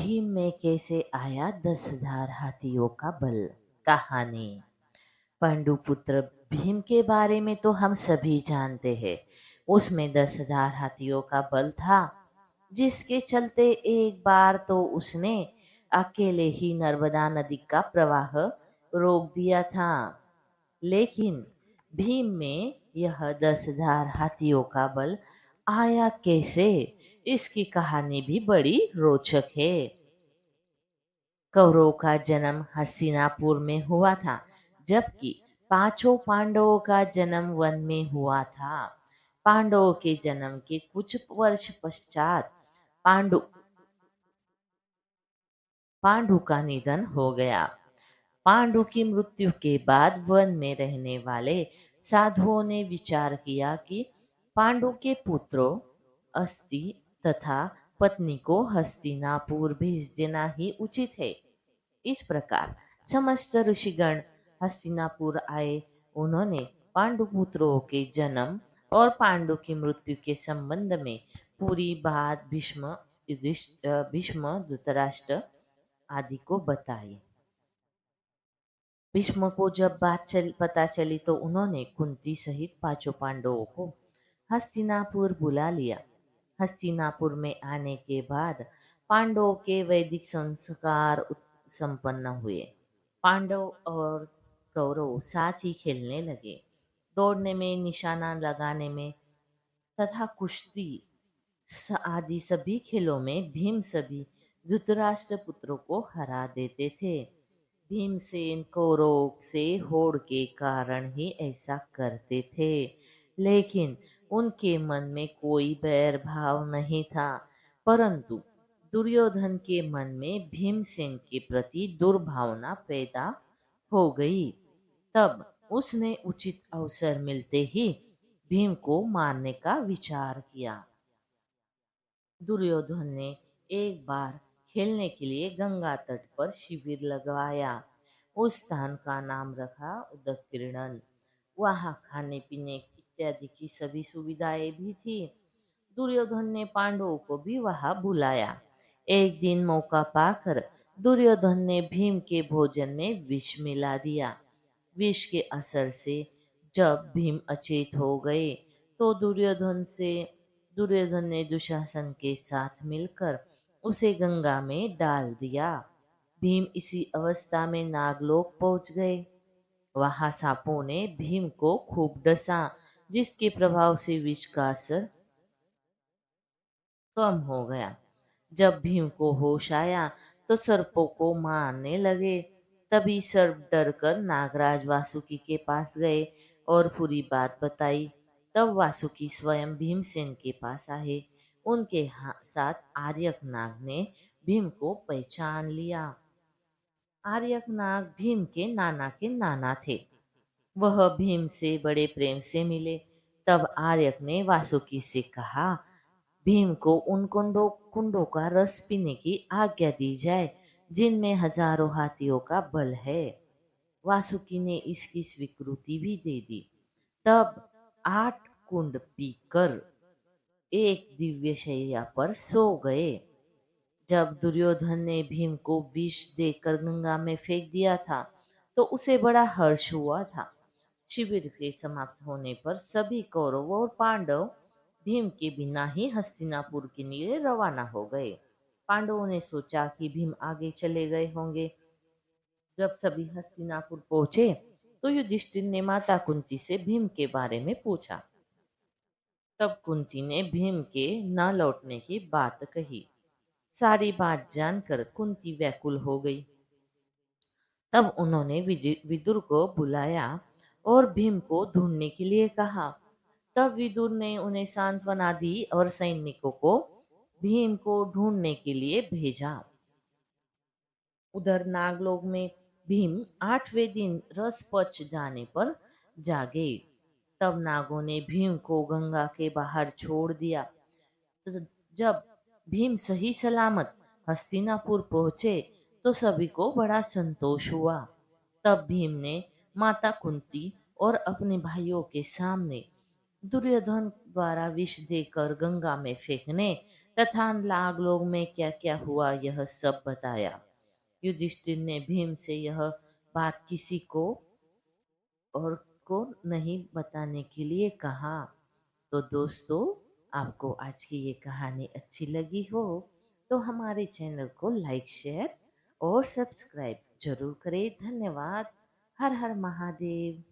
भीम में कैसे आया 10,000 हाथियों का बल। कहानी। पांडुपुत्र भीम के बारे में तो हम सभी जानते हैं। उसमें 10,000 हाथियों का बल था, जिसके चलते एक बार तो उसने अकेले ही नर्मदा नदी का प्रवाह रोक दिया था। लेकिन भीम में यह 10,000 हाथियों का बल आया कैसे, इसकी कहानी भी बड़ी रोचक है। कौरवों का जन्म हस्तिनापुर में हुआ था, जबकि पांचों पांडवों का जन्म वन में हुआ था। पांडवों के जन्म के कुछ वर्ष पश्चात पांडु पांडु का निधन हो गया। पांडु की मृत्यु के बाद वन में रहने वाले साधुओं ने विचार किया कि पांडु के पुत्रों अस्ति तथा पत्नी को हस्तिनापुर भेज देना ही उचित है। इस प्रकार समस्त ऋषिगण हस्तिनापुर आए। उन्होंने पांडुपुत्रों के जन्म और पांडु की मृत्यु के संबंध में पूरी बात भीष्म धृतराष्ट्र आदि को बताई। भीष्म को जब पता चली तो उन्होंने कुंती सहित पांचों पांडवों को हस्तिनापुर बुला लिया। हस्तिनापुर में आने के बाद पांडवों के वैदिक संस्कार संपन्न हुए। पांडव और कौरव साथ ही खेलने लगे। दौड़ने में, निशाना लगाने में तथा कुश्ती आदि सभी खेलों में भीम सभी धृतराष्ट्र पुत्रों को हरा देते थे। भीमसेन कौरव से होड़ के कारण ही ऐसा करते थे, लेकिन उनके मन में कोई बैर भाव नहीं था। परंतु दुर्योधन के मन में भीमसेन के प्रति दुर्भावना पैदा हो गई। तब उसने उचित अवसर मिलते ही भीम को मारने का विचार किया। दुर्योधन ने एक बार खेलने के लिए गंगा तट पर शिविर लगवाया। उस स्थान का नाम रखा उदकीर्णन। वहां खाने पीने इत्यादि की सभी सुविधाएं भी थी। दुर्योधन ने पांडवों को भी वहां बुलाया। एक दिन मौका पाकर दुर्योधन ने भीम के भोजन में विष मिला दिया। विष के असर से जब भीम अचेत हो गए तो दुर्योधन ने दुशासन के साथ मिलकर उसे गंगा में डाल दिया। भीम इसी अवस्था में नागलोक पहुंच गए। वहां सांपों ने भीम को खूब डसा, जिसके प्रभाव से विष का असर कम हो गया। जब भीम को होश आया तो सर्पों को मारने लगे। तभी सर्प डरकर नागराज वासुकी के पास गए और पूरी बात बताई। तब वासुकी स्वयं भीमसेन के पास आए। उनके साथ आर्यक नाग ने भीम को पहचान लिया। आर्यक नाग भीम के नाना थे। वह भीम से बड़े प्रेम से मिले। तब आर्यक ने वासुकी से कहा, भीम को उन कुंडों का रस पीने की आज्ञा दी जाए जिनमें हजारों हाथियों का बल है। वासुकी ने इसकी स्वीकृति भी दे दी। तब 8 कुंड पीकर एक दिव्य शैया पर सो गए। जब दुर्योधन ने भीम को विष देकर गंगा में फेंक दिया था तो उसे बड़ा हर्ष हुआ था। शिविर के समाप्त होने पर सभी कौरव और पांडव भीम के बिना ही हस्तिनापुर के लिए रवाना हो गए। पांडवों ने सोचा कि भीम आगे चले गए होंगे। जब सभी हस्तिनापुर पहुंचे तो युधिष्ठिर ने माता कुंती से भीम के बारे में पूछा। तब कुंती ने भीम के न लौटने की बात कही। सारी बात जानकर कुंती व्याकुल हो गई। तब उन्होंने विदुर को बुलाया और भीम को ढूंढने के लिए कहा। तब विदुर ने उन्हें सांत्वना दी और सैनिकों को भीम को ढूंढने के लिए भेजा। उधर नागलोक में भीम 8वें दिन रस पच जाने पर जागे। तब नागों ने भीम को गंगा के बाहर छोड़ दिया। जब भीम सही सलामत हस्तिनापुर पहुंचे तो सभी को बड़ा संतोष हुआ। तब भीम ने माता कुंती और अपने भाइयों के सामने दुर्योधन द्वारा विष देकर गंगा में फेंकने तथा नागलोक में क्या क्या हुआ यह सब बताया। युधिष्ठिर ने भीम से यह बात किसी को और को नहीं बताने के लिए कहा। तो दोस्तों, आपको आज की ये कहानी अच्छी लगी हो तो हमारे चैनल को लाइक, शेयर और सब्सक्राइब जरूर करें। धन्यवाद। हर हर महादेव।